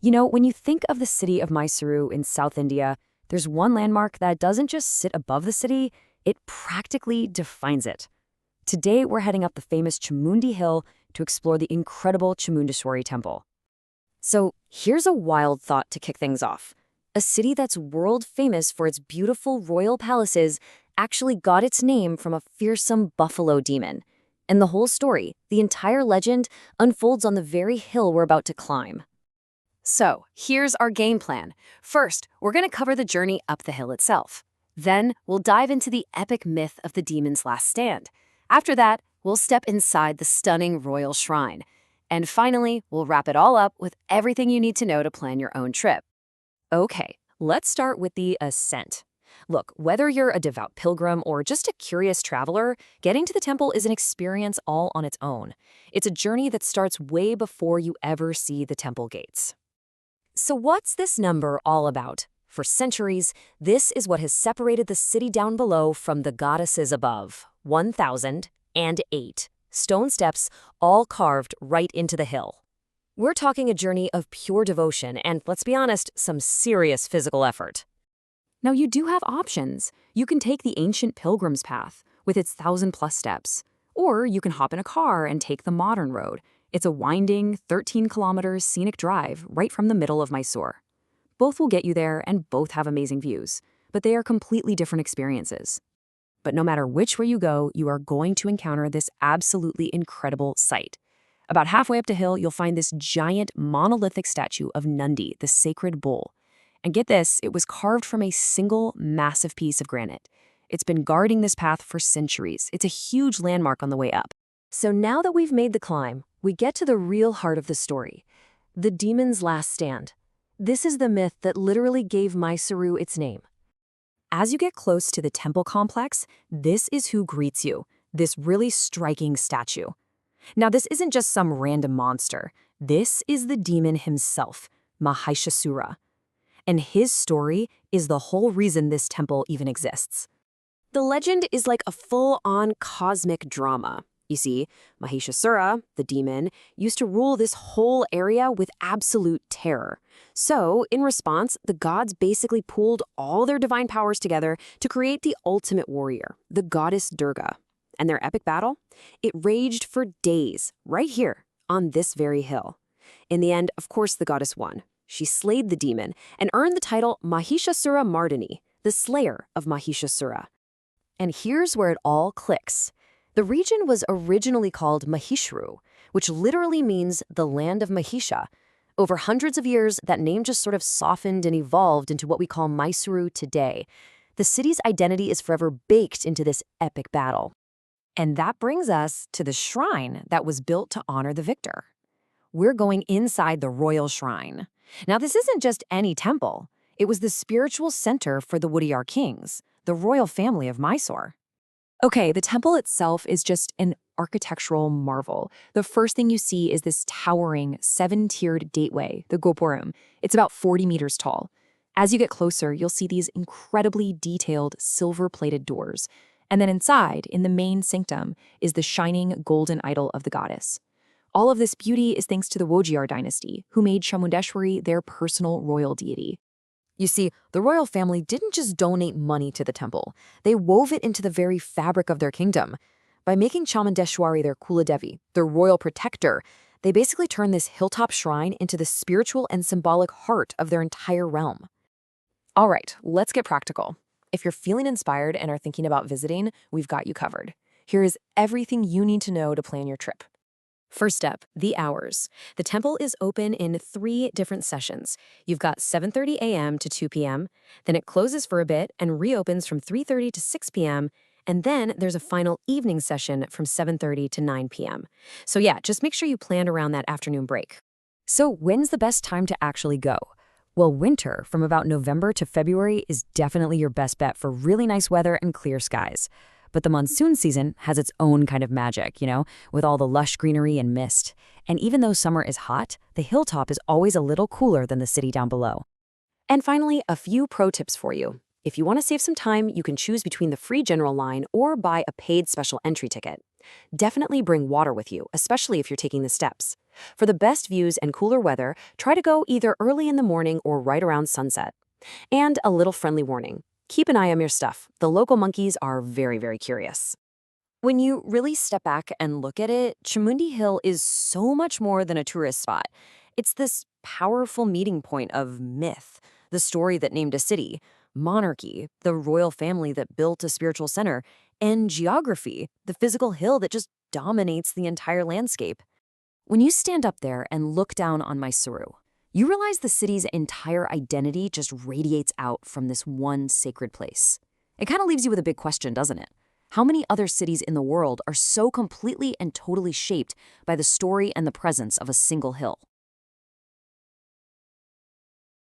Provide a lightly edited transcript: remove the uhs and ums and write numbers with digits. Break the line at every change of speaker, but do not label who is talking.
When you think of the city of Mysuru in South India, there's one landmark that doesn't just sit above the city, it practically defines it. Today, we're heading up the famous Chamundi Hill to explore the incredible Chamundeshwari Temple. So here's a wild thought to kick things off. A city that's world famous for its beautiful royal palaces actually got its name from a fearsome buffalo demon. And the whole story, the entire legend, unfolds on the very hill we're about to climb. So, here's our game plan. First, we're going to cover the journey up the hill itself. Then, we'll dive into the epic myth of the demon's last stand. After that, we'll step inside the stunning royal shrine. And finally, we'll wrap it all up with everything you need to know to plan your own trip. Okay, let's start with the ascent. Look, whether you're a devout pilgrim or just a curious traveler, getting to the temple is an experience all on its own. It's a journey that starts way before you ever see the temple gates. So what's this number all about? For centuries, this is what has separated the city down below from the goddesses above. 1,008 stone steps, all carved right into the hill. We're talking a journey of pure devotion and, let's be honest, some serious physical effort. Now, you do have options. You can take the ancient pilgrim's path with its 1,000+ steps, or you can hop in a car and take the modern road. It's a winding, 13-kilometer scenic drive right from the middle of Mysore. Both will get you there and both have amazing views, but they are completely different experiences. But no matter which way you go, you are going to encounter this absolutely incredible sight. About halfway up the hill, you'll find this giant monolithic statue of Nandi, the sacred bull. And get this, it was carved from a single massive piece of granite. It's been guarding this path for centuries. It's a huge landmark on the way up. So now that we've made the climb, we get to the real heart of the story, the demon's last stand. This is the myth that literally gave Mysuru its name. As you get close to the temple complex, this is who greets you, this really striking statue. Now, this isn't just some random monster. This is the demon himself, Mahishasura. And his story is the whole reason this temple even exists. The legend is like a full-on cosmic drama. You see, Mahishasura, the demon, used to rule this whole area with absolute terror. So, in response, the gods basically pooled all their divine powers together to create the ultimate warrior, the goddess Durga. And their epic battle? It raged for days, right here, on this very hill. In the end, of course, the goddess won. She slayed the demon and earned the title Mahishasura Mardini, the slayer of Mahishasura. And here's where it all clicks. The region was originally called Mahishru, which literally means the land of Mahisha. Over hundreds of years, that name just sort of softened and evolved into what we call Mysuru today. The city's identity is forever baked into this epic battle. And that brings us to the shrine that was built to honor the victor. We're going inside the royal shrine. Now, this isn't just any temple. It was the spiritual center for the Wodeyar kings, the royal family of Mysore. Okay, the temple itself is just an architectural marvel. The first thing you see is this towering 7-tiered gateway, the Gopuram. It's about 40 meters tall. As you get closer, you'll see these incredibly detailed silver-plated doors. And then inside, in the main sanctum, is the shining golden idol of the goddess. All of this beauty is thanks to the Wodeyar dynasty, who made Chamundeshwari their personal royal deity. You see, the royal family didn't just donate money to the temple. They wove it into the very fabric of their kingdom. By making Chamundeshwari their Kuladevi, their royal protector, they basically turned this hilltop shrine into the spiritual and symbolic heart of their entire realm. All right, let's get practical. If you're feeling inspired and are thinking about visiting, we've got you covered. Here is everything you need to know to plan your trip. First up, the hours. The temple is open in 3 different sessions. You've got 7:30 a.m. to 2 p.m., then it closes for a bit and reopens from 3:30 to 6 p.m., and then there's a final evening session from 7:30 to 9 p.m. So yeah, just make sure you plan around that afternoon break. So when's the best time to actually go? Well, winter, from about November to February, is definitely your best bet for really nice weather and clear skies. But the monsoon season has its own kind of magic, with all the lush greenery and mist. And even though summer is hot, the hilltop is always a little cooler than the city down below. And finally, a few pro tips for you. If you want to save some time, you can choose between the free general line or buy a paid special entry ticket. Definitely bring water with you, especially if you're taking the steps. For the best views and cooler weather, try to go either early in the morning or right around sunset. And a little friendly warning. Keep an eye on your stuff. The local monkeys are very, very curious. When you really step back and look at it, Chamundi Hill is so much more than a tourist spot. It's this powerful meeting point of myth, the story that named a city, monarchy, the royal family that built a spiritual center, and geography, the physical hill that just dominates the entire landscape. When you stand up there and look down on Mysuru, you realize the city's entire identity just radiates out from this one sacred place. It kind of leaves you with a big question, doesn't it? How many other cities in the world are so completely and totally shaped by the story and the presence of a single hill?